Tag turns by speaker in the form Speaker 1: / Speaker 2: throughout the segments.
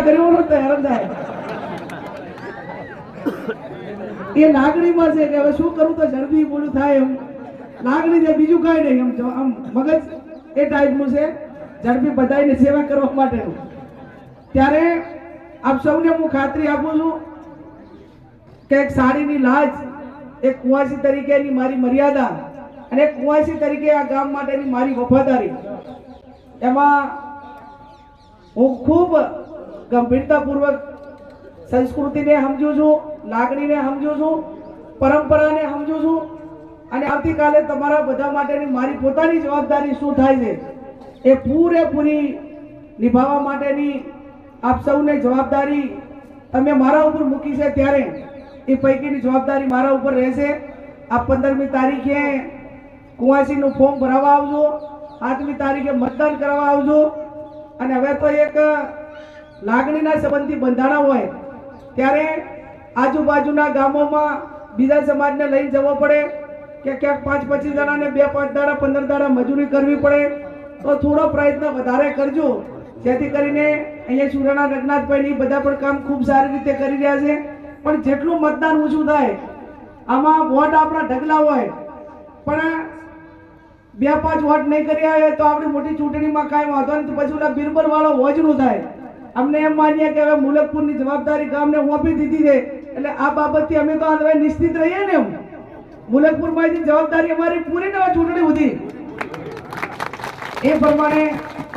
Speaker 1: કર્યું તો હેરાન થાય એ લાગણીમાં છે કે હવે શું કરું તો ઝડપી બોલું થાય એમ લાગણી છે, બીજું કાંઈ નહીં. આમ મગજ એ ટાઈપનું છે, ઝડપી બધાની સેવા કરવા માટેનું. ત્યારે આપ સૌને હું ખાતરી આપું છું કે એક સાડીની લાજ, એક કુંવાસી તરીકેની મારી મર્યાદા અને એક કુંવાસી તરીકે આ ગામ માટેની મારી વફાદારી, એમાં હું ખૂબ ગંભીરતાપૂર્વક સંસ્કૃતિને સમજું છું, લાગણીને સમજું છું, પરંપરાને સમજું છું. અને આવતીકાલે તમારા બધા માટેની મારી પોતાની જવાબદારી શું થાય છે એ પૂરેપૂરી નિભાવવા માટેની આપ સૌને જવાબદારી તમે મારા ઉપર મૂકી છે. ત્યારે એ પૈકીની જવાબદારી મારા ઉપર રહેશે. આ 15મી તારીખે કુંવાસીનું ફોર્મ ભરાવવા આવજો, 7મી તારીખે મતદાન કરવા આવજો. અને હવે તો એક લાગણીના સંબંધી બંધાણા હોય ત્યારે આજુબાજુના ગામોમાં બીજા સમાજને લઈને જવો પડે કે ક્યાંક 5-25 જણાને 2-5 દાડા 15 દાડા મજૂરી કરવી પડે તો થોડો પ્રયત્ન વધારે કરજો, જેથી કરીને અહીંયા સુરાણા રઘનાથભાઈ બધા પણ કામ ખૂબ સારી રીતે કરી રહ્યા છે. પણ જેટલું મતદાન ઓછું થાય, આમાં વોટ આપણા ઢગલા હોય પણ 2-5 વોટ નહીં કર્યા હોય તો આપણી મોટી ચૂંટણીમાં કાંઈ વાંધો નહીં, પછી ઓલા બિરબલ વાળો વોજનું થાય. અમને એમ માનીએ કે હવે મુલકપુરની જવાબદારી ગામને સોંપી દીધી છે એટલે આ બાબતથી અમે તો હવે નિશ્ચિત રહીએ ને. એમ મુલકપુરમાંથી જવાબદારી અમારી પૂરી નવા ચૂંટણી સુધી એ પ્રમાણે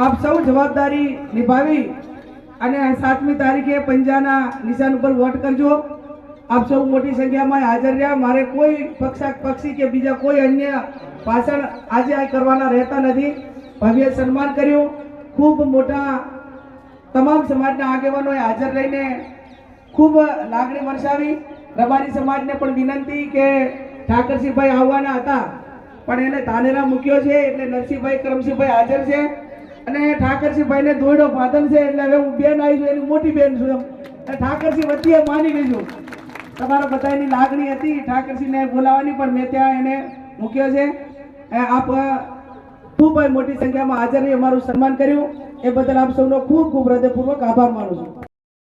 Speaker 1: આપ સૌ જવાબદારી નિભાવી અને 7મી તારીખે પંજાના નિશાન ઉપર વોટ કરજો. આપ સૌ મોટી સંખ્યામાં હાજર રહ્યા. મારે કોઈ પક્ષી કે બીજા કોઈ અન્ય ભાષણ આજે આ કરવાના રહેતા નથી. ભવ્ય સન્માન કર્યું, ખૂબ મોટા તમામ સમાજના આગેવાનોએ હાજર રહીને ખૂબ લાગણી વરસાવી. રબારી સમાજને પણ વિનંતી કે ઠાકરસિંહભાઈ આવવાના હતા પણ એને ધાનેરા મૂક્યો છે એટલે નરસિંહભાઈ કરમસિંહભાઈ હાજર છે અને ઠાકરસિંહભાઈને દોયડો પાધન છે એટલે હવે હું બેન આવી છું, એની મોટી બેન છું. ઠાકરસિંહ વચ્ચે માની ગઈ છું. તમારા બધાની લાગણી હતી ઠાકરસિંહને બોલાવવાની પણ મેં ત્યાં એને મૂક્યો છે. આપ ખૂબ મોટી સંખ્યામાં હાજર રહી અમારું સન્માન કર્યું એ બદલ આપ સૌનો ખૂબ ખૂબ હૃદયપૂર્વક આભાર માનું છું.